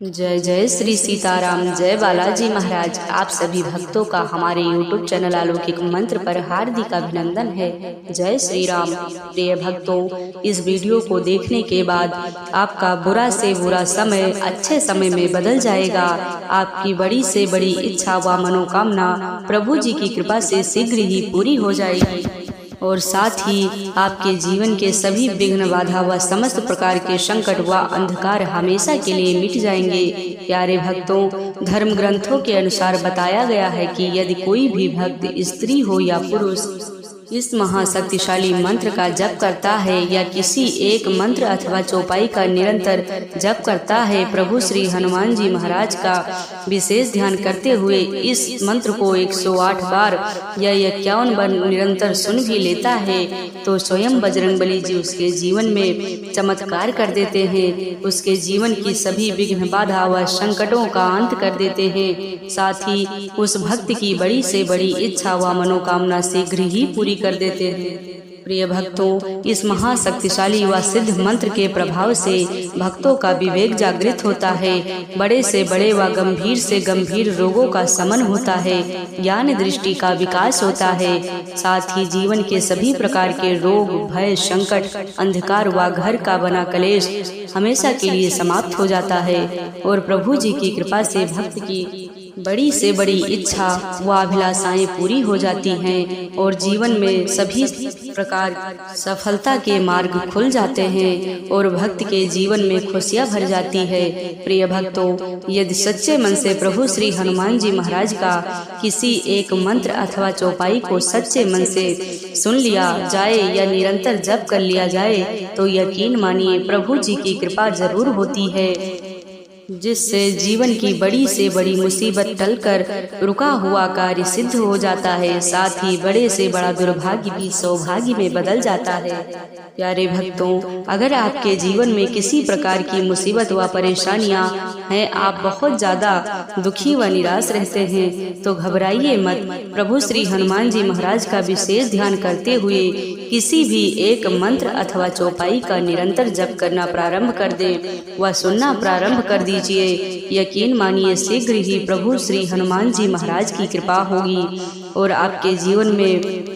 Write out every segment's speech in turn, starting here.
जय जय श्री सीताराम। जय बालाजी महाराज। आप सभी भक्तों का हमारे YouTube चैनल अलौकिक मंत्र पर हार्दिक अभिनंदन है। जय श्री राम। प्रिय भक्तों, इस वीडियो को देखने के बाद आपका बुरा से बुरा समय अच्छे समय में बदल जाएगा। आपकी बड़ी से बड़ी इच्छा व मनोकामना प्रभु जी की कृपा से शीघ्र ही पूरी हो जाएगी और साथ ही आपके जीवन के सभी विघ्न बाधा व समस्त प्रकार के संकट व अंधकार हमेशा के लिए मिट जाएंगे। प्यारे भक्तों, धर्म ग्रंथों के अनुसार बताया गया है कि यदि कोई भी भक्त स्त्री हो या पुरुष इस महाशक्तिशाली मंत्र का जप करता है या किसी एक मंत्र अथवा चौपाई का निरंतर जप करता है, प्रभु श्री हनुमान जी महाराज का विशेष ध्यान करते हुए इस मंत्र को 108 बार या 51 बार निरंतर सुन भी लेता है, तो स्वयं बजरंगबली जी उसके जीवन में चमत्कार कर देते हैं। उसके जीवन की सभी विघ्न बाधा व संकटों का अंत कर देते हैं। साथ ही उस भक्त की बड़ी से बड़ी इच्छा व मनोकामना शीघ्र ही पूरी कर देते हैं। प्रिय भक्तों, इस महाशक्तिशाली व सिद्ध मंत्र के प्रभाव से भक्तों का विवेक जागृत होता है, बड़े से बड़े व गंभीर से गंभीर रोगों का शमन होता है, ज्ञान दृष्टि का विकास होता है। साथ ही जीवन के सभी प्रकार के रोग, भय, संकट, अंधकार व घर का बना कलेश हमेशा के लिए समाप्त हो जाता है और प्रभु जी की कृपा से भक्त की बड़ी से बड़ी इच्छा व अभिलाषाएं पूरी हो जाती हैं और जीवन में सभी प्रकार सफलता के मार्ग खुल जाते हैं और भक्त के जीवन में खुशियां भर जाती है। प्रिय भक्तों, यदि सच्चे मन से प्रभु श्री हनुमान जी महाराज का किसी एक मंत्र अथवा चौपाई को सच्चे मन से सुन लिया जाए या निरंतर जप कर लिया जाए, तो यकीन मानिए प्रभु जी की कृपा जरूर होती है, जिससे जीवन की बड़ी से बड़ी मुसीबत टलकर रुका हुआ कार्य सिद्ध हो जाता है। साथ ही बड़े से बड़ा दुर्भाग्य भी सौभाग्य में बदल जाता है। प्यारे भक्तों, अगर आपके जीवन में किसी प्रकार की मुसीबत व परेशानियां हैं, आप बहुत ज्यादा दुखी व निराश रहते हैं, तो घबराइए मत। प्रभु श्री हनुमान जी महाराज का विशेष ध्यान करते हुए किसी भी एक मंत्र अथवा चौपाई का निरंतर जप करना प्रारंभ कर दें व सुनना प्रारंभ कर दीजिए। यकीन मानिए शीघ्र ही प्रभु श्री हनुमान जी महाराज की कृपा होगी और आपके जीवन में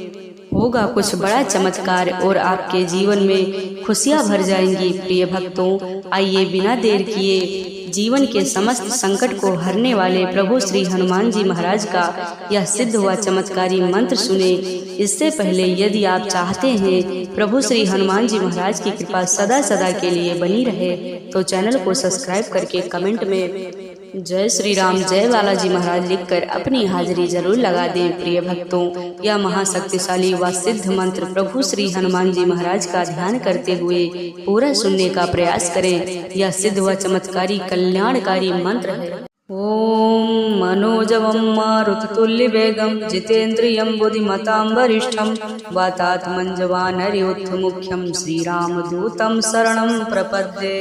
होगा कुछ बड़ा चमत्कार और आपके जीवन में खुशियां भर जाएंगी। प्रिय भक्तों, आइए बिना देर किए जीवन के समस्त संकट को हरने वाले प्रभु श्री हनुमान जी महाराज का यह सिद्ध हुआ चमत्कारी मंत्र सुने। इससे पहले यदि आप चाहते हैं प्रभु श्री हनुमान जी महाराज की कृपा सदा सदा के लिए बनी रहे, तो चैनल को सब्सक्राइब करके कमेंट में जय श्री राम, जय बालाजी महाराज लिखकर अपनी हाजिरी जरूर लगा दें। प्रिय भक्तों, यह महाशक्तिशाली व सिद्ध मंत्र प्रभु श्री हनुमान जी महाराज का ध्यान करते हुए पूरा सुनने का प्रयास करें। यह सिद्ध व चमत्कारी कल्याणकारी मंत्र है। ओम मनोजवं मारुततुल्यवेगं जितेन्द्रियं बुद्धिमतां वरिष्ठं वातात्मनं जवानरयोद्धमुख्यं श्रीरामदूतं शरणं प्रपद्ये।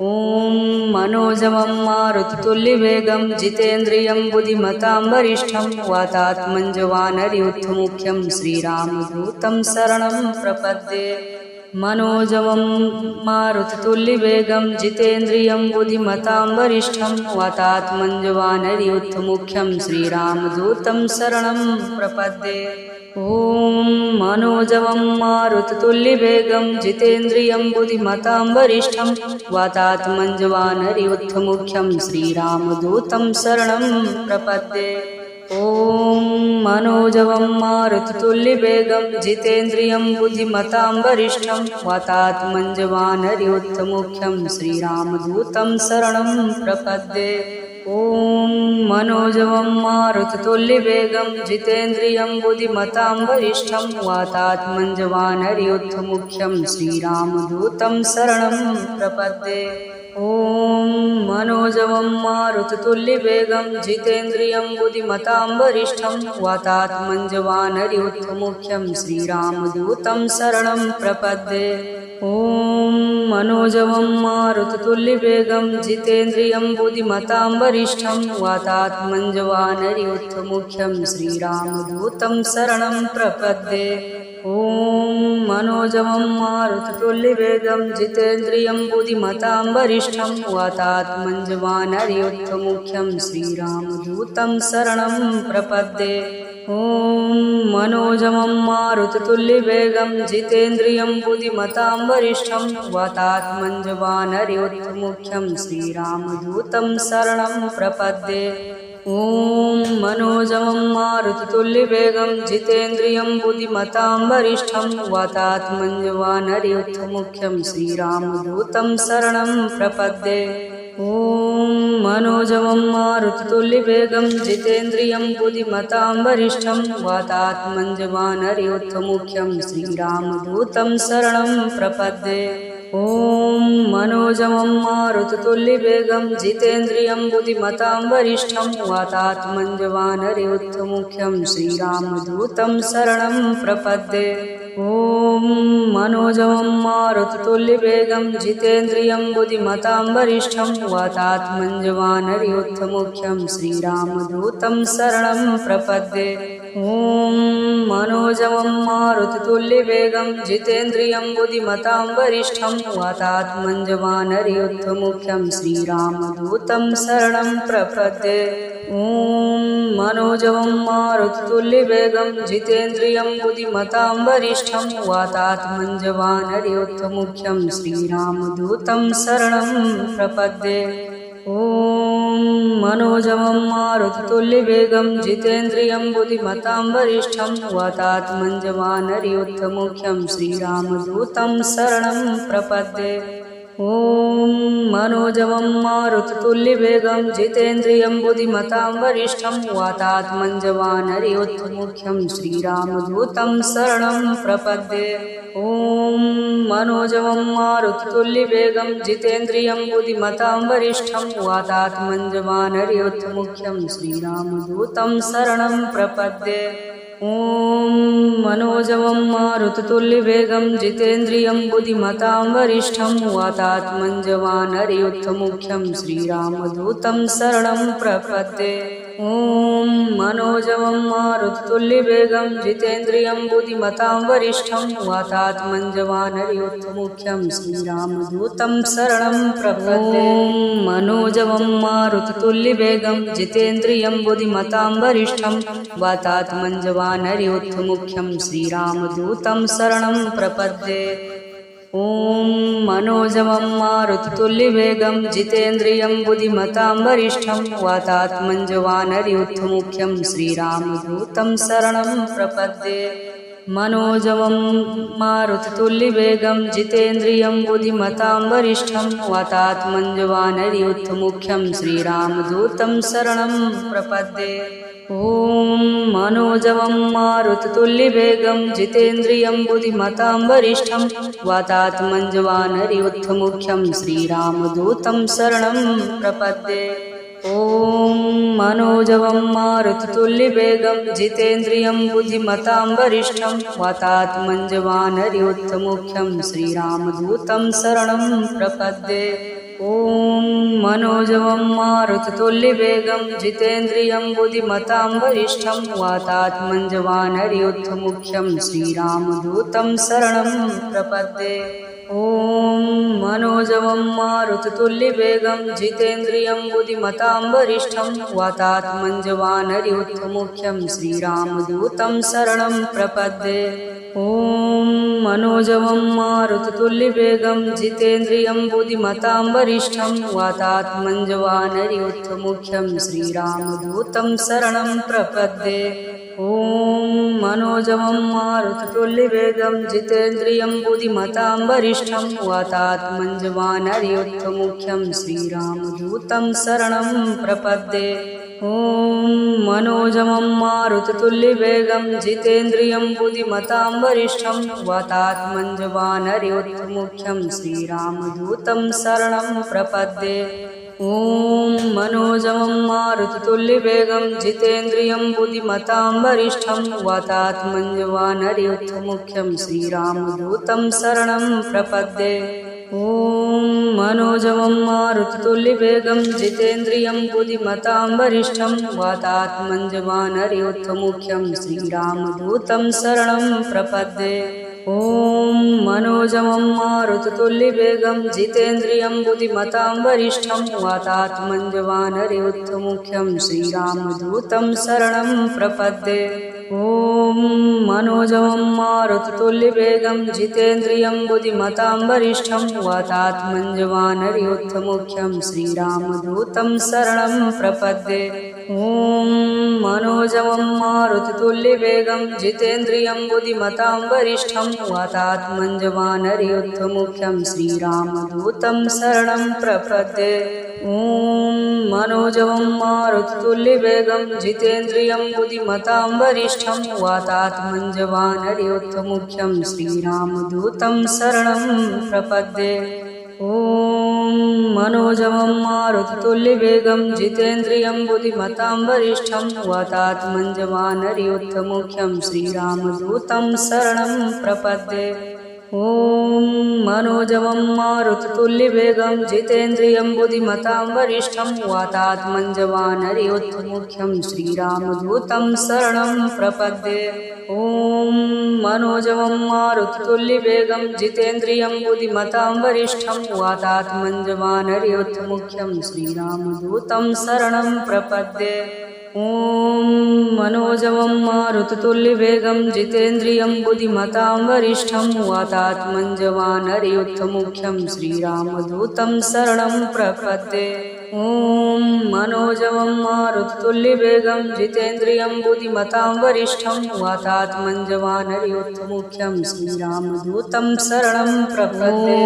ओम मनोजवं मारुततुल्यवेगं जितेन्द्रियं बुद्धिमतां वरिष्ठं वातात्मनं जवानरयोद्धमुख्यं श्रीरामदूतं शरणं प्रपद्ये। मनोजवं मारुततुल्यवेगं जितेन्द्रियं बुद्धिमतां वरिष्ठं वातात्मनं जवानरयोद्धमुख्यं श्रीरामदूतं शरणं प्रपद्ये। ओम मनोजवं मारुततुल्यवेगं जितेन्द्रियं बुद्धिमतां वरिष्ठं वातात्मनं जवानरयोद्धमुख्यं श्रीरामदूतं शरणं प्रपद्ये। ओम मनोजवं मारुततुल्यवेगं जितेन्द्रियं बुद्धिमतां वरिष्ठं वातात्मनं जवानरयोद्धमुख्यं श्रीरामदूतं शरणं प्रपद्ये। ओम मनोजवं मारुततुल्यवेगं जितेन्द्रियं बुद्धिमतां वरिष्ठं वातात्मनं जवानरयोद्धमुख्यं श्रीरामदूतं शरणं प्रपद्ये। ओम मनोजवं मारुततुल्यवेगं जितेन्द्रियं बुद्धिमतां वरिष्ठं वातात्मनं जवानरयोद्धमुख्यं श्रीरामदूतं शरणं प्रपद्ये। ओम मनोजवं मारुततुल्यवेगं जितेन्द्रियं बुद्धिमतां वरिष्ठं वातात्मनं जवानरयोद्धमुख्यं श्रीरामदूतं शरणं प्रपद्ये। ॐ मनोजवं मारुततुल्यवेगं जितेन्द्रियं बुद्धिमतां वरिष्ठं वातात्मञ्जवानरयोद्धमुख्यं श्रीरामदूतं शरणं प्रपद्ये। ॐ मनोजवं मारुततुल्यवेगं जितेन्द्रियं बुद्धिमतां वरिष्ठं वातात्मञ्जवानरयोद्धमुख्यं श्रीरामदूतं शरणं प्रपद्ये। ॐ मनोजवं मारुततुल्यवेगं जितेन्द्रियं बुद्धिमतां वरिष्ठं वातात्मञ्जवानरयोद्धमुख्यं श्रीरामदूतं शरणं प्रपद्ये। ॐ मनोजवं मारुततुल्यवेगं जितेन्द्रियं बुद्धिमतां वरिष्ठं वातात्मञ्जवानरयोद्धमुख्यं श्रीरामदूतं शरणं प्रपद्ये। ॐ मनोजवं मारुततुल्यवेगं जितेन्द्रियं बुद्धिमतां वरिष्ठं वातात्मञ्जवानरयोद्धमुख्यं श्रीरामदूतं शरणं प्रपद्ये। ॐ मनोजवं मारुततुल्यवेगं जितेन्द्रियं बुद्धिमतां वरिष्ठं वातात्मञ्जवानरयोद्धमुख्यं श्रीरामदूतं शरणं प्रपद्ये। ॐ मनोजवं मारुततुल्यवेगं जितेन्द्रियं बुद्धिमतां वरिष्ठं वातात्मञ्जवानरयोद्धमुख्यं श्रीरामदूतं शरणं प्रपद्ये। ॐ मनोजवं मारुततुल्यवेगं जितेन्द्रियं बुद्धिमतां वरिष्ठं वातात्मञ्जवानरयोद्धमुख्यं श्रीरामदूतं शरणं प्रपद्ये। ॐ मनोजवं मारुततुल्यवेगं जितेन्द्रियं बुद्धिमतां वरिष्ठं वातात्मञ्जवानरयोद्धमुख्यं श्रीरामदूतं शरणं प्रपद्ये। ॐ मनोजवं मारुततुल्यवेगं जितेन्द्रियं बुद्धिमतां वरिष्ठं वातात्मञ्जवानरयोद्धमुख्यं श्रीरामदूतं शरणं प्रपद्ये। ॐ मनोजवं मारुततुल्यवेगं जितेन्द्रियं बुद्धिमतां वरिष्ठं वातात्मञ्जवानरयोद्धमुख्यं श्रीरामदूतं शरणं प्रपद्ये। ॐ मनोजवं मारुततुल्यवेगं जितेन्द्रियं बुद्धिमतां वरिष्ठं वातात्मञ्जवानरयोद्धमुख्यं श्रीरामदूतं शरणं प्रपद्ये। ॐ मनोजवं मारुततुल्यवेगं जितेन्द्रियं बुद्धिमतां वरिष्ठं वातात्मञ्जवानरयोद्धमुख्यं श्रीरामदूतं शरणं प्रपद्ये। ॐ मनोजवं मारुततुल्यवेगं जितेन्द्रियं बुद्धिमतां वरिष्ठं वातात्मञ्जवानरयोद्धमुख्यं श्रीरामदूतं शरणं प्रपद्ये। ॐ मनोजवं मारुततुल्यवेगं जितेन्द्रियं बुद्धिमतां वरिष्ठं वातात्मञ्जवानरयोद्धमुख्यं श्रीरामदूतं शरणं प्रपद्ये। मनोजवं मारुततुल्यवेगं जितेन्द्रियं बुद्धिमतां वरिष्ठं वातात्मञ्जवानरयोद्धमुख्यं श्रीरामदूतं शरणं प्रपद्ये। ॐ मनोजवं मारुततुल्यवेगं जितेन्द्रियं बुद्धिमतां वरिष्ठं वातात्मञ्जवानरयोद्धमुख्यं श्रीरामदूतं शरणं प्रपद्ये। ॐ मनोजवं मारुततुल्यवेगं जितेन्द्रियं बुद्धिमतां वरिष्ठं वातात्मञ्जवानरयोद्धमुख्यं श्रीरामदूतं शरणं प्रपद्ये। ॐ मनोजवं मारुततुल्यवेगं जितेन्द्रियं बुद्धिमतां वरिष्ठं वातात्मञ्जवानरयोद्धमुख्यं श्रीरामदूतं शरणं प्रपद्ये। ॐ मनोजवं मारुततुल्यवेगं जितेन्द्रियं बुद्धिमतां वरिष्ठं वातात्मञ्जवानरयोद्धमुख्यं श्रीरामदूतं शरणं प्रपद्ये। ॐ मनोजवं मारुततुल्यवेगं जितेन्द्रियं बुद्धिमतां वरिष्ठं वातात्मञ्जवानरयोद्धमुख्यं श्रीरामदूतं शरणं प्रपद्ये। ॐ मनोजवं मारुततुल्यवेगं जितेन्द्रियं बुद्धिमतां वरिष्ठं वातात्मञ्जवानरयोद्धमुख्यं श्रीरामदूतं शरणं प्रपद्ये। ॐ मनोजवं मारुततुल्यवेगं जितेन्द्रियं बुद्धिमतां वरिष्ठं वातात्मञ्जवानरयोद्धमुख्यं श्रीरामदूतं शरणं प्रपद्ये। ॐ मनोजवं मारुततुल्यवेगं जितेन्द्रियं बुद्धिमतां वरिष्ठं वातात्मञ्जवानरयोद्धमुख्यं श्रीरामदूतं शरणं प्रपद्ये। ॐ मनोजवं मारुततुल्यवेगं जितेन्द्रियं बुद्धिमतां वरिष्ठं वातात्मञ्जवानरयोद्धमुख्यं श्रीरामदूतं शरणं प्रपद्ये। ॐ मनोजवं मारुततुल्यवेगं जितेन्द्रियं बुद्धिमतां वरिष्ठं वातात्मञ्जवानरयोद्धमुख्यं श्रीरामदूतं शरणं प्रपद्ये। ॐ मनोजवं मारुततुल्यवेगं जितेन्द्रियं बुद्धिमतां वरिष्ठं वातात्मञ्जवानरयोद्धमुख्यं श्रीरामदूतं शरणं प्रपद्ये। ॐ मनोजवं मारुततुल्यवेगं जितेन्द्रियं बुद्धिमतां वरिष्ठं वातात्मञ्जवानरयोद्धमुख्यं श्रीरामदूतं शरणं प्रपद्ये। ॐ मनोजवं मारुततुल्यवेगं जितेन्द्रियं बुद्धिमतां वरिष्ठं वातात्मञ्जवानरयोद्धमुख्यं श्रीरामदूतं शरणं प्रपद्ये। ॐ मनोजवं मारुततुल्यवेगं जितेन्द्रियं बुद्धिमतां वरिष्ठं वातात्मञ्जवानरयोद्धमुख्यं श्रीरामदूतं शरणं प्रपद्ये। ॐ मनोजवं मारुततुल्यवेगं जितेन्द्रियं बुद्धिमतां वरिष्ठं वातात्मञ्जवानरयोद्धमुख्यं श्रीरामदूतं शरणं प्रपद्ये। ॐ मनोजवं मारुततुल्यवेगं जितेन्द्रियं बुद्धिमतां वरिष्ठं वातात्मञ्जवानरयोद्धमुख्यं श्रीरामदूतं शरणं प्रपद्ये। ॐ मनोजवं मारुततुल्यवेगं जितेन्द्रियं बुद्धिमतां वरिष्ठं वातात्मञ्जवानरयोद्धमुख्यं श्रीरामदूतं शरणं प्रपद्ये। ॐ मनोजवं मारुततुल्यवेगं जितेन्द्रियं बुद्धिमतां वरिष्ठं वातात्मञ्जवानरयोद्धमुख्यं श्रीरामदूतं शरणं प्रपद्ये। ॐ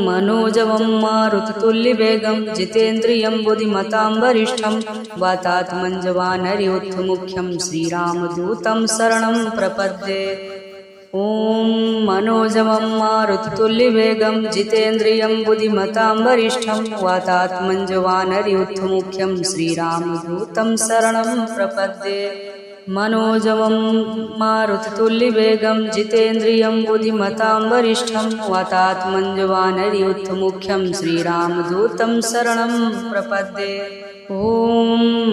मनोजवं मारुततुल्यवेगं जितेन्द्रियं बुद्धिमतां वरिष्ठं वातात्मञ्जवानरयोद्धमुख्यं श्रीरामदूतं शरणं प्रपद्ये। ॐ मनोजवं मारुततुल्यवेगं जितेन्द्रियं बुद्धिमतां वरिष्ठं वातात्मञ्जवानरयोद्धमुख्यं श्रीरामदूतं शरणं प्रपद्ये। मनोजवं मारुततुल्यवेगं जितेन्द्रियं बुद्धिमतां वरिष्ठं वातात्मञ्जवानरयोद्धमुख्यं श्रीरामदूतं शरणं प्रपद्ये। ॐ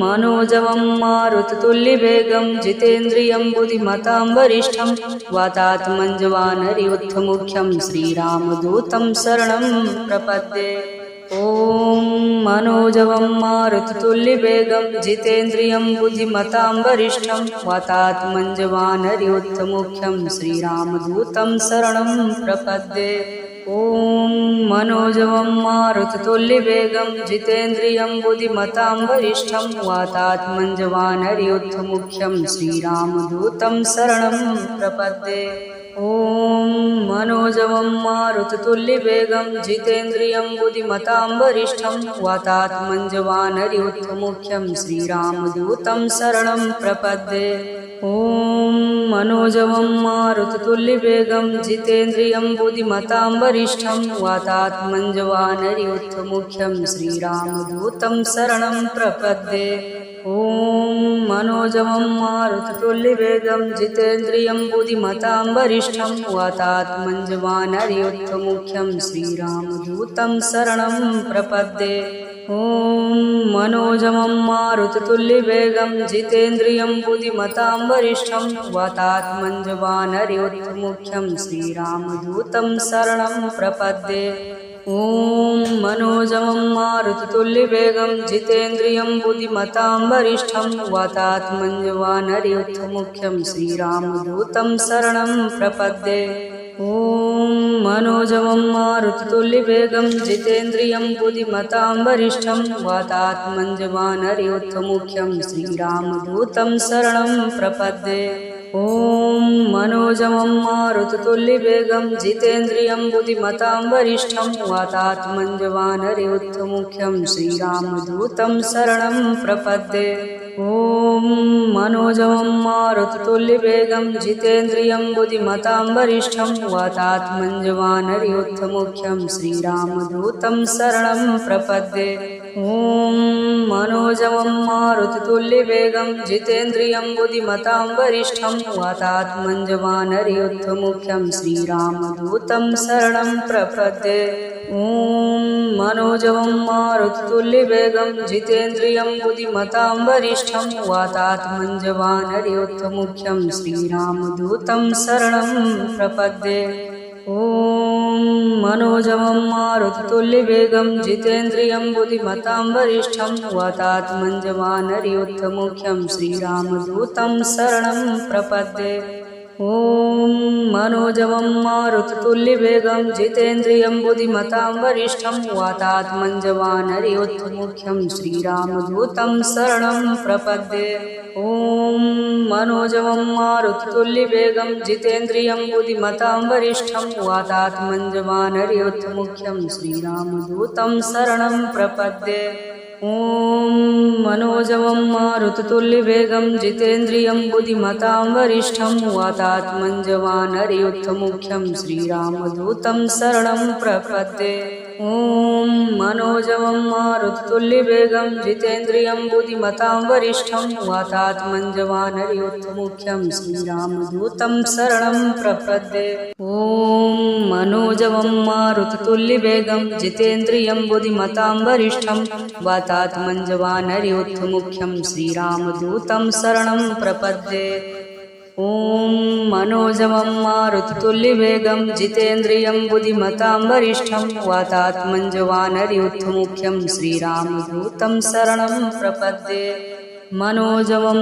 मनोजवं मारुततुल्यवेगं जितेन्द्रियं बुद्धिमतां वरिष्ठं वातात्मञ्जवानरयोद्धमुख्यं श्रीरामदूतं शरणं प्रपद्ये। ॐ मनोजवं मारुततुल्यवेगं जितेन्द्रियं बुद्धिमतां वरिष्ठं वातात्मञ्जवानरयोद्धमुख्यं श्रीरामदूतं शरणं प्रपद्ये। ॐ मनोजवं मारुततुल्यवेगं जितेन्द्रियं बुद्धिमतां वरिष्ठं वातात्मञ्जवानरयोद्धमुख्यं श्रीरामदूतं शरणं प्रपद्ये। ॐ मनोजवं मारुततुल्यवेगं जितेन्द्रियं बुद्धिमतां वरिष्ठं वातात्मञ्जवानरयोद्धमुख्यं श्रीरामदूतं शरणं प्रपद्ये। ॐ मनोजवं मारुततुल्यवेगं जितेन्द्रियं बुद्धिमतां वरिष्ठं वातात्मञ्जवानरयोद्धमुख्यं श्रीरामदूतं शरणं प्रपद्ये। ॐ मनोजवं मारुततुल्यवेगं जितेन्द्रियं बुद्धिमतां वरिष्ठं वातात्मञ्जवानरयोद्धमुख्यं श्रीरामदूतं शरणं प्रपद्ये। ॐ मनोजवं मारुततुल्यवेगं जितेन्द्रियं बुद्धिमतां वरिष्ठं वातात्मञ्जवानरयोद्धमुख्यं श्रीरामदूतं शरणं प्रपद्ये। ॐ मनोजवं मारुततुल्यवेगं जितेन्द्रियं बुद्धिमतां वरिष्ठं वातात्मञ्जवानरयोद्धमुख्यं श्रीरामदूतं शरणं प्रपद्ये। ॐ मनोजवं मारुततुल्यवेगं जितेन्द्रियं बुद्धिमतां वरिष्ठं वातात्मञ्जवानरयोद्धमुख्यं श्रीरामदूतं शरणं प्रपद्ये। ॐ मनोजवं मारुततुल्यवेगं जितेन्द्रियं बुद्धिमतां वरिष्ठं वातात्मञ्जवानरयोद्धमुख्यं श्रीरामदूतं शरणं प्रपद्ये। ॐ मनोजवं मारुततुल्यवेगं जितेन्द्रियं बुद्धिमतां वरिष्ठं वातात्मञ्जवानरयोद्धमुख्यं श्रीरामदूतं शरणं प्रपद्ये। ॐ मनोजवं मारुततुल्यवेगं जितेन्द्रियं बुद्धिमतां वरिष्ठं वातात्मञ्जवानरयोद्धमुख्यं श्रीरामदूतं शरणं प्रपद्ये। ॐ ॐ मनोजवं मारुततुल्यवेगं जितेन्द्रियं बुद्धिमतां वरिष्ठं वातात्मञ्जवानरयोद्धमुख्यं श्रीरामदूतं शरणं प्रपद्ये। ॐ मनोजवं मारुततुल्यवेगं जितेन्द्रियं बुद्धिमतां वरिष्ठं वातात्मञ्जवानरयोद्धमुख्यं श्रीरामदूतं शरणं प्रपद्ये। ॐ मनोजवं मारुततुल्यवेगं जितेन्द्रियं बुद्धिमतां वरिष्ठं वातात्मञ्जवानरयोद्धमुख्यं श्रीरामदूतं शरणं प्रपद्ये। ॐ मनोजवं मारुततुल्यवेगं जितेन्द्रियं बुद्धिमतां वरिष्ठं वातात्मञ्जवानरयोद्धमुख्यं श्रीरामदूतं शरणं प्रपद्ये। ॐ मनोजवं मारुततुल्यवेगं जितेन्द्रियं बुद्धिमतां वरिष्ठं वातात्मञ्जवानरयोद्धमुख्यं श्रीरामदूतं शरणं प्रपद्ये। ॐ मनोजवं मारुततुल्यवेगं जितेन्द्रियं बुद्धिमतां वरिष्ठं वातात्मञ्जवानरयोद्धमुख्यं श्रीरामदूतं शरणं प्रपद्ये। ॐ मनोजवं मारुततुल्यवेगं जितेन्द्रियं बुद्धिमतां वरिष्ठं वातात्मञ्जवानरयोद्धमुख्यं श्रीरामदूतं शरणं प्रपद्ये। ॐ मनोजवं मारुततुल्यवेगं जितेन्द्रियं बुद्धिमतां वरिष्ठं वातात्मञ्जवानरयोद्धमुख्यं श्रीरामदूतं शरणं प्रपद्ये। मनोजवं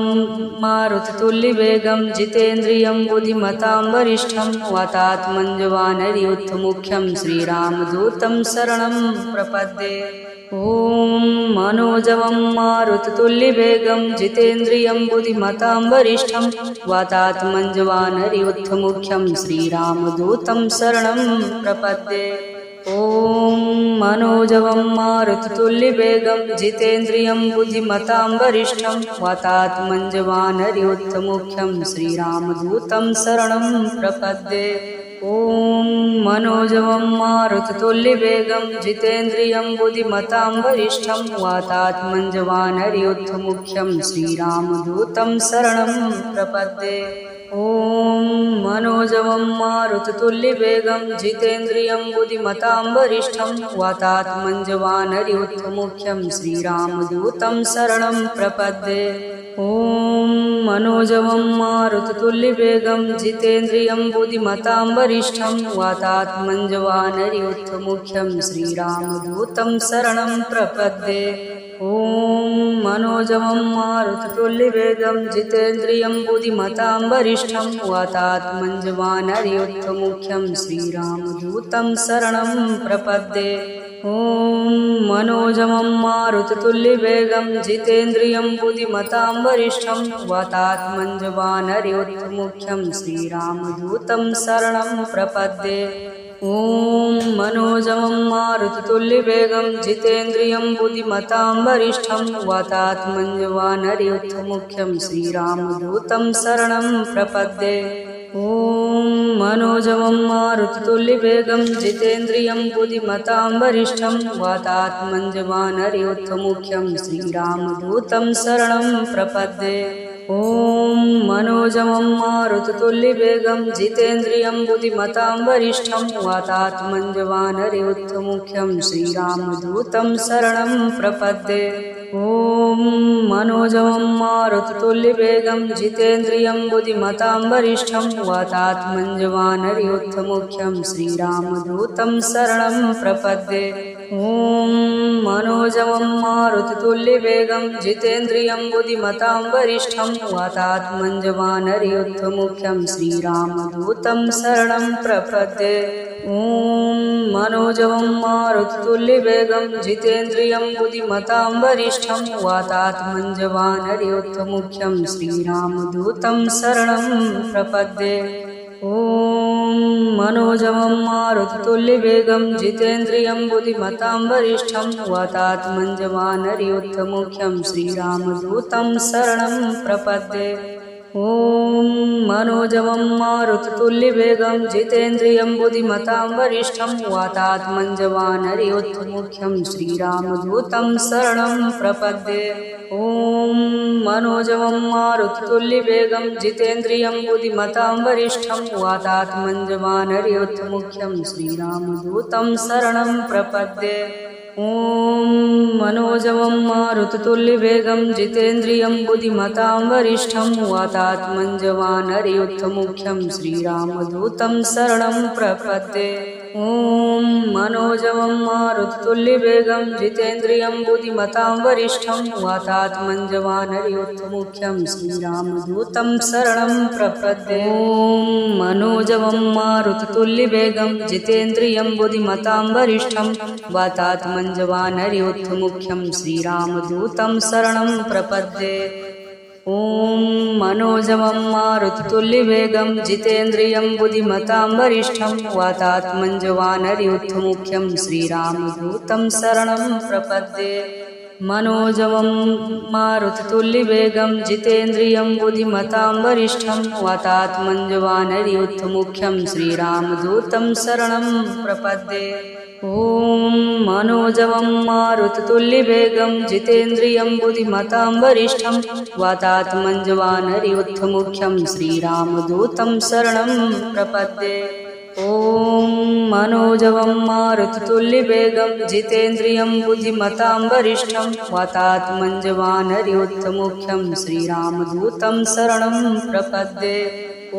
मारुततुल्यवेगं जितेन्द्रियं बुद्धिमतां वरिष्ठं वातात्मञ्जवानरयोद्धमुख्यं श्रीरामदूतं शरणं प्रपद्ये। ॐ मनोजवं मारुततुल्यवेगं जितेन्द्रियं बुद्धिमतां वरिष्ठं वातात्मञ्जवानरयोद्धमुख्यं श्रीरामदूतं शरणं प्रपद्ये। ॐ मनोजवं मारुततुल्यवेगं जितेन्द्रियं बुद्धिमतां वरिष्ठं वातात्मञ्जवानरयोद्धमुख्यं श्रीरामदूतं शरणं प्रपद्ये। ॐ मनोजवं मारुततुल्यवेगं जितेन्द्रियं बुद्धिमतां वरिष्ठं वातात्मञ्जवानरयोद्धमुख्यं श्रीरामदूतं शरणं प्रपद्ये। ॐ मनोजवं मारुततुल्यवेगं जितेन्द्रियं बुद्धिमतां वरिष्ठं वातात्मञ्जवानरयोद्धमुख्यं श्रीरामदूतं शरणं प्रपद्ये। ॐ मनोजवं मारुततुल्यवेगं जितेन्द्रियं बुद्धिमतां वरिष्ठं वातात्मञ्जवानरयोद्धमुख्यं श्रीरामदूतं शरणं प्रपद्ये। ॐ मनोजवं मारुततुल्यवेगं जितेन्द्रियं बुद्धिमतां वरिष्ठं वातात्मञ्जवानरयोद्धमुख्यं श्रीरामदूतं शरणं प्रपद्ये। ॐ मनोजवं मारुततुल्यवेगं जितेन्द्रियं बुद्धिमतां वरिष्ठं वातात्मञ्जवानरयोद्धमुख्यं श्रीरामदूतं शरणं प्रपद्ये। ॐ मनोजवं मारुततुल्यवेगं जितेन्द्रियं बुद्धिमतां वरिष्ठं वातात्मञ्जवानरयोद्धमुख्यं श्रीरामदूतं शरणं प्रपद्ये। ॐ मनोजवं मारुततुल्यवेगं जितेन्द्रियं बुद्धिमतां वरिष्ठं वातात्मञ्जवानरयोद्धमुख्यं श्रीरामदूतं शरणं प्रपद्ये। ॐ मनोजवं मारुततुल्यवेगं जितेन्द्रियं बुद्धिमतां वरिष्ठं वातात्मञ्जवानरयोद्धमुख्यं श्रीरामदूतं शरणं प्रपद्ये। ॐ मनोजवं मारुततुल्यवेगं जितेन्द्रियं बुद्धिमतां वरिष्ठं वातात्मञ्जवानरयोद्धमुख्यं श्रीरामदूतं शरणं प्रपद्ये। ॐ मनोजवं मारुततुल्यवेगं जितेन्द्रियं बुद्धिमतां वरिष्ठं वातात्मञ्जवानरयोद्धमुख्यं श्रीरामदूतं शरणं प्रपद्ये। ॐ मनोजवं मारुततुल्यवेगं जितेन्द्रियं बुद्धिमतां वरिष्ठं वातात्मञ्जवानरयोद्धमुख्यं श्रीरामदूतं शरणं प्रपद्ये। ॐ मनोजवं मारुततुल्यवेगं जितेन्द्रियं बुद्धिमतां वरिष्ठं वातात्मञ्जवानरयोद्धमुख्यं श्रीरामदूतं शरणं प्रपद्ये। ॐ ॐ मनोजवं मारुततुल्यवेगं जितेन्द्रियं बुद्धिमतां वरिष्ठं वातात्मञ्जवानरयोद्धमुख्यं श्रीरामदूतं शरणं प्रपद्ये। ॐ मनोजवं मारुततुल्यवेगं जितेन्द्रियं बुद्धिमतां वरिष्ठं वातात्मञ्जवानरयोद्धमुख्यं श्रीरामदूतं शरणं प्रपद्ये। ॐ मनोजवं मारुततुल्यवेगं जितेन्द्रियं बुद्धिमतां वरिष्ठं वातात्मञ्जवानरयोद्धमुख्यं श्रीरामदूतं शरणं प्रपद्ये। ॐ मनोजवं मारुततुल्यवेगं जितेन्द्रियं बुद्धिमतां वरिष्ठं वातात्मञ्जवानरयोद्धमुख्यं श्रीरामदूतं शरणं प्रपद्ये। ॐ मनोजवं मारुततुल्यवेगं जितेन्द्रियं बुद्धिमतां वरिष्ठं वातात्मञ्जवानरयोद्धमुख्यं श्रीरामदूतं शरणं प्रपद्ये। ॐ मनोजवं मारुततुल्यवेगं जितेन्द्रियं बुद्धिमतां वरिष्ठं वातात्मञ्जवानरयोद्धमुख्यं श्रीरामदूतं शरणं प्रपद्ये। मनोजवं मारुततुल्यवेगं जितेन्द्रियं बुद्धिमतां वरिष्ठं वातात्मञ्जवानरयोद्धमुख्यं श्रीरामदूतं शरणं प्रपद्ये। ॐ मनोजवं मारुततुल्यवेगं जितेन्द्रियं बुद्धिमतां वरिष्ठं वातात्मञ्जवानरयोद्धमुख्यं श्रीरामदूतं शरणं प्रपद्ये। ॐ मनोजवं मारुततुल्यवेगं जितेन्द्रियं बुद्धिमतां वरिष्ठं वातात्मञ्जवानरयोद्धमुख्यं श्रीरामदूतं शरणं प्रपद्ये। ॐ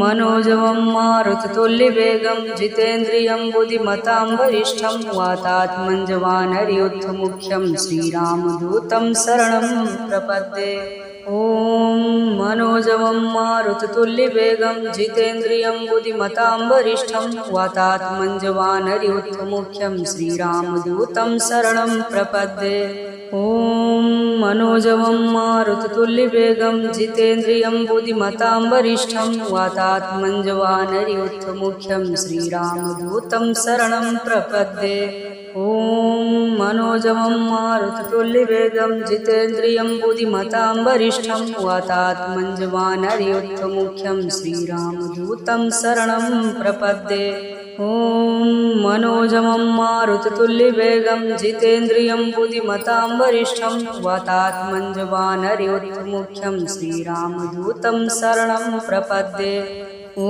मनोजवं मारुततुल्यवेगं जितेन्द्रियं बुद्धिमतां वरिष्ठं वातात्मञ्जवानरयोद्धमुख्यं श्रीरामदूतं शरणं प्रपद्ये। ॐ मनोजवं मारुततुल्यवेगं जितेन्द्रियं बुद्धिमतां वरिष्ठं वातात्मञ्जवानरयोद्धमुख्यं श्रीरामदूतं शरणं प्रपद्ये। ॐ मनोजवं मारुततुल्यवेगं जितेन्द्रियं बुद्धिमतां वरिष्ठं वातात्मञ्जवानरयोद्धमुख्यं श्रीरामदूतं शरणं प्रपद्ये। ॐ मनोजवं मारुततुल्यवेगं जितेन्द्रियं बुद्धिमतां वरिष्ठं वातात्मञ्जवानरयोद्धमुख्यं श्रीरामदूतं शरणं प्रपद्ये। ॐ मनोजवं मारुततुल्यवेगं जितेन्द्रियं बुद्धिमतां वरिष्ठं वातात्मञ्जवानरयोद्धमुख्यं श्रीरामदूतं शरणं प्रपद्ये। ॐ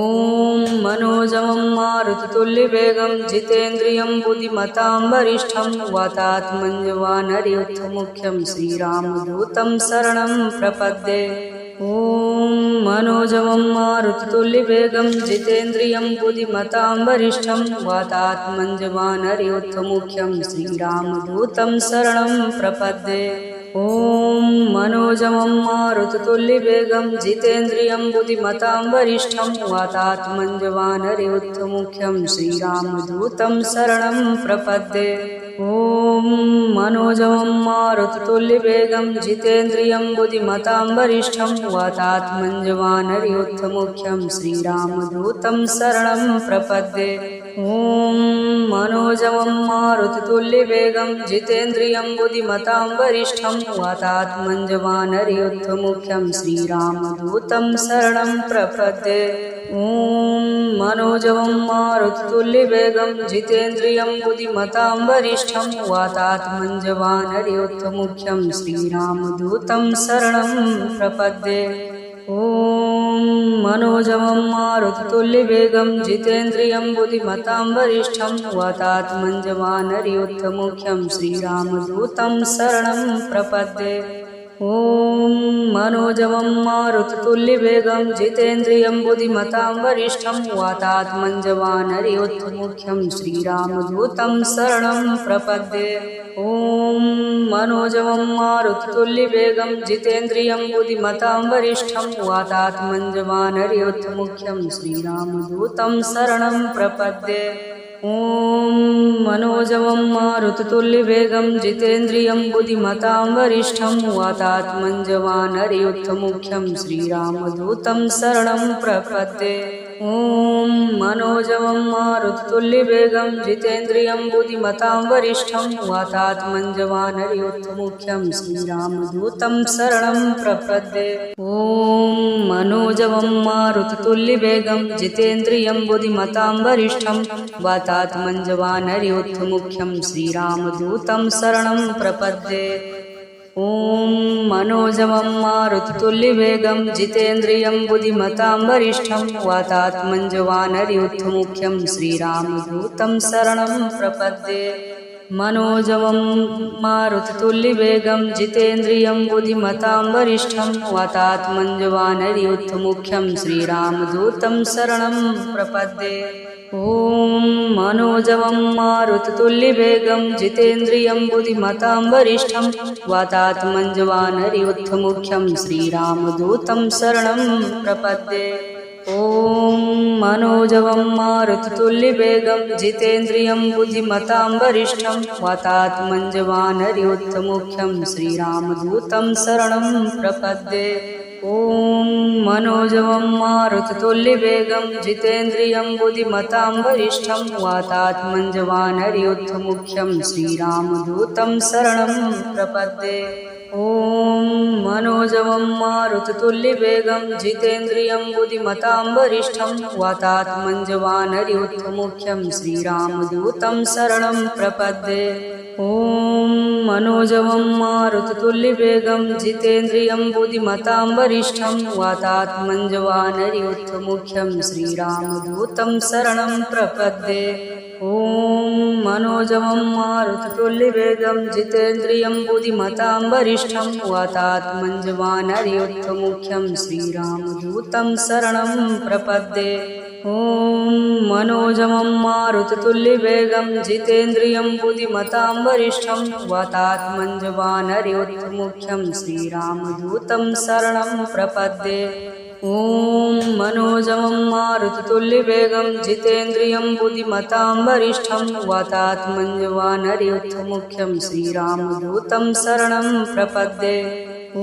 मनोजवं मारुततुल्यवेगं जितेन्द्रियं बुद्धिमतां वरिष्ठं वातात्मञ्जवानरयोद्धमुख्यं श्रीरामदूतं शरणं प्रपद्ये। ॐ मनोजवं मारुततुल्यवेगं जितेन्द्रियं बुद्धिमतां वरिष्ठं वातात्मञ्जवानरयोद्धमुख्यं श्रीरामदूतं शरणं प्रपद्ये। ॐ मनोजवं मारुततुल्यवेगं जितेन्द्रियं बुद्धिमतां वरिष्ठं वातात्मञ्जवानरयोद्धमुख्यं श्रीरामदूतं शरणं प्रपद्ये। ॐ मनोजवं मारुततुल्यवेगं जितेन्द्रियं बुद्धिमतां वरिष्ठं वातात्मञ्जवानरयोद्धमुख्यं श्रीरामदूतं शरणं प्रपद्ये। ॐ मनोजवं मारुततुल्यवेगं जितेन्द्रियं बुद्धिमतां वरिष्ठं वातात्मञ्जवानरयोद्धमुख्यं श्रीरामदूतं शरणं प्रपद्ये। ॐ मनोजवं मारुततुल्यवेगं जितेन्द्रियं बुद्धिमतां वरिष्ठं वातात्मञ्जवानरयोद्धमुख्यं श्रीरामदूतं शरणं प्रपद्ये। ॐ मनोजवं मारुततुल्यवेगं जितेन्द्रियं बुद्धिमतां वरिष्ठं वातात्मञ्जवानरयोद्धमुख्यं श्रीरामदूतं शरणं प्रपद्ये। ॐ मनोजवं मारुततुल्यवेगं जितेन्द्रियं बुद्धिमतां वरिष्ठं वातात्मञ्जवानरयोद्धमुख्यं श्रीरामदूतं शरणं प्रपद्ये। ॐ मनोजवं मारुततुल्यवेगं जितेन्द्रियं बुद्धिमतां वरिष्ठं वातात्मञ्जवानरयोद्धमुख्यं श्रीरामदूतं शरणं प्रपद्ये। ॐ मनोजवं मारुततुल्यवेगं जितेन्द्रियं बुद्धिमतां वरिष्ठं वातात्मञ्जवानरयोद्धमुख्यं श्रीरामदूतं शरणं प्रपद्ये। ॐ ॐ मनोजवं मारुततुल्यवेगं जितेन्द्रियं बुद्धिमतां वरिष्ठं वातात्मञ्जवानरयोद्धमुख्यं श्रीरामदूतं शरणं प्रपद्ये। ॐ मनोजवं मारुततुल्यवेगं जितेन्द्रियं बुद्धिमतां वरिष्ठं वातात्मञ्जवानरयोद्धमुख्यं श्रीरामदूतं शरणं प्रपद्ये। ॐ मनोजवं मारुततुल्यवेगं जितेन्द्रियं बुद्धिमतां वरिष्ठं वातात्मञ्जवानरयोद्धमुख्यं श्रीरामदूतं शरणं प्रपद्ये। मनोजवं मारुततुल्यवेगं जितेन्द्रियं बुद्धिमतां वरिष्ठं वातात्मञ्जवानरयोद्धमुख्यं श्रीरामदूतं शरणं प्रपद्ये। ॐ मनोजवं मारुततुल्यवेगं जितेन्द्रियं बुद्धिमतां वरिष्ठं वातात्मञ्जवानरयोद्धमुख्यं श्रीरामदूतं शरणं प्रपद्ये। ॐ मनोजवं मारुततुल्यवेगं जितेन्द्रियं बुद्धिमतां वरिष्ठं वातात्मञ्जवानरयोद्धमुख्यं श्रीरामदूतं शरणं प्रपद्ये। ॐ मनोजवं मारुततुल्यवेगं जितेन्द्रियं बुद्धिमतां वरिष्ठं वातात्मञ्जवानरयोद्धमुख्यं श्रीरामदूतं शरणं प्रपद्ये। ॐ मनोजवं मारुततुल्यवेगं जितेन्द्रियं बुद्धिमतां वरिष्ठं वातात्मञ्जवानरयोद्धमुख्यं श्रीरामदूतं शरणं प्रपद्ये। ॐ मनोजवं मारुततुल्यवेगं जितेन्द्रियं बुद्धिमतां वरिष्ठं वातात्मञ्जवानरयोद्धमुख्यं श्रीरामदूतं शरणं प्रपद्ये। ॐ मनोजवं मारुततुल्यवेगं जितेन्द्रियं बुद्धिमतां वरिष्ठं वातात्मञ्जवानरयोद्धमुख्यं श्रीरामदूतं शरणं प्रपद्ये। ॐ मनोजवं मारुततुल्यवेगं जितेन्द्रियं बुद्धिमतां वरिष्ठं वातात्मञ्जवानरयोद्धमुख्यं श्रीरामदूतं शरणं प्रपद्ये। ॐ मनोजवं मारुततुल्यवेगं जितेन्द्रियं बुद्धिमतां वरिष्ठं वातात्मञ्जवानरयोद्धमुख्यं श्रीरामदूतं शरणं प्रपद्ये। ॐ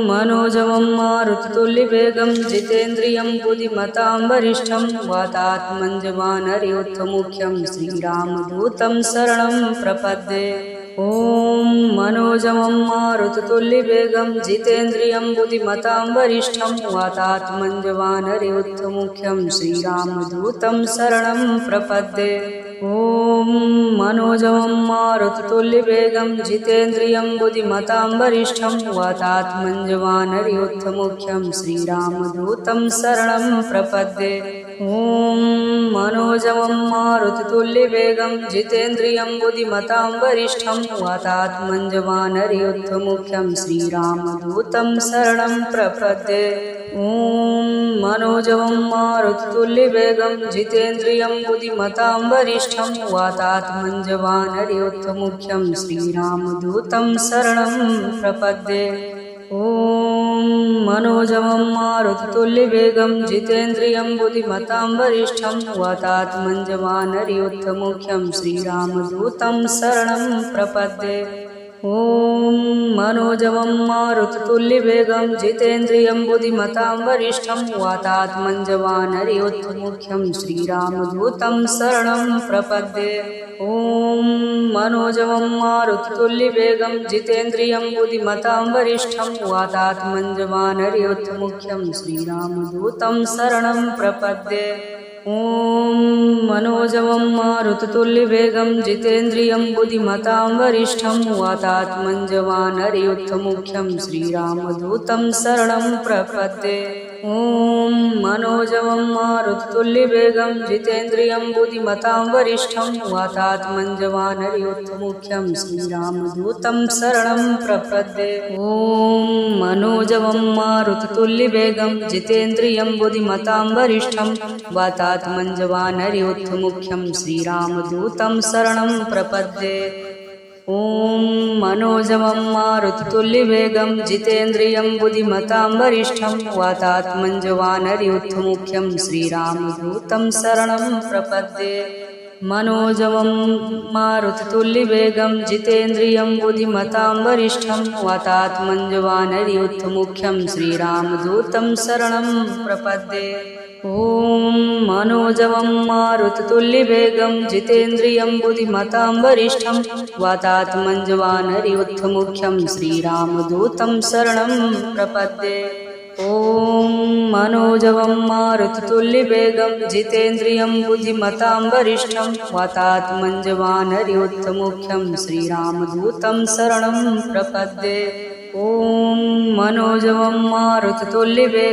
मनोजवं मारुततुल्यवेगं जितेन्द्रियं बुद्धिमतां वरिष्ठं वातात्मञ्जवानरयोद्धमुख्यं श्रीरामदूतं शरणं प्रपद्ये। ॐ मनोजवं मारुततुल्यवेगं जितेन्द्रियं बुद्धिमतां वरिष्ठं वातात्मञ्जवानरयोद्धमुख्यं श्रीरामदूतं शरणं प्रपद्ये। ॐ मनोजवं मारुततुल्यवेगं जितेन्द्रियं बुद्धिमतां वरिष्ठं वातात्मञ्जवानरयोद्धमुख्यं श्रीरामदूतं शरणं प्रपद्ये। ॐ मनोजवं मारुततुल्यवेगं जितेन्द्रियं बुद्धिमतां वरिष्ठं वातात्मञ्जवानरयोद्धमुख्यं श्रीरामदूतं शरणं प्रपद्ये। ॐ मनोजवं मारुततुल्यवेगं जितेन्द्रियं बुद्धिमतां वरिष्ठं वातात्मञ्जवानरयोद्धमुख्यं श्रीरामदूतं शरणं प्रपद्ये। ॐ मनोजवं मारुततुल्यवेगं जितेन्द्रियं बुद्धिमतां वरिष्ठं वातात्मञ्जवानरयोद्धमुख्यं श्रीरामदूतं शरणं प्रपद्ये। ॐ मनोजवं मारुततुल्यवेगं जितेन्द्रियं बुद्धिमतां वरिष्ठं वातात्मञ्जवानरयोद्धमुख्यं श्रीरामदूतं शरणं प्रपद्ये। ॐ मनोजवं मारुततुल्यवेगं जितेन्द्रियं बुद्धिमतां वरिष्ठं वातात्मञ्जवानरयोद्धमुख्यं श्रीरामदूतं शरणं प्रपद्ये। ॐ मनोजवं मारुततुल्यवेगं जितेन्द्रियं बुद्धिमतां वरिष्ठं वातात्मञ्जवानरयोद्धमुख्यं श्रीरामदूतं शरणं प्रपद्ये। ॐ मनोजवं मारुततुल्यवेगं जितेन्द्रियं बुद्धिमतां वरिष्ठं वातात्मञ्जवानरयोद्धमुख्यं श्रीरामदूतं शरणं प्रपद्ये। ॐ मनोजवं मारुततुल्यवेगं जितेन्द्रियं बुद्धिमतां वरिष्ठं वातात्मञ्जवानरयोद्धमुख्यं श्रीरामदूतं शरणं प्रपद्ये। ॐ मनोजवं मारुततुल्यवेगं जितेन्द्रियं बुद्धिमतां वरिष्ठं वातात्मञ्जवानरयोद्धमुख्यं श्रीरामदूतं शरणं प्रपद्ये। मनोजवं मारुततुल्यवेगं जितेन्द्रियं बुद्धिमतां वरिष्ठं वातात्मञ्जवानरयोद्धमुख्यं श्रीरामदूतं शरणं प्रपद्ये। ॐ मनोजवं मारुततुल्यवेगं जितेन्द्रियं बुद्धिमतां वरिष्ठं वातात्मञ्जवानरियुद्धमुख्यं श्रीरामदूतं शरणं प्रपद्ये। ॐ मनोजवं मारुततुल्यवेगं जितेन्द्रियं बुद्धिमतां वरिष्ठं वातात्मञ्जवानरियुद्धमुख्यं श्रीरामदूतं शरणं प्रपद्ये। ॐ मनोजवं मारुततुल्यवेगं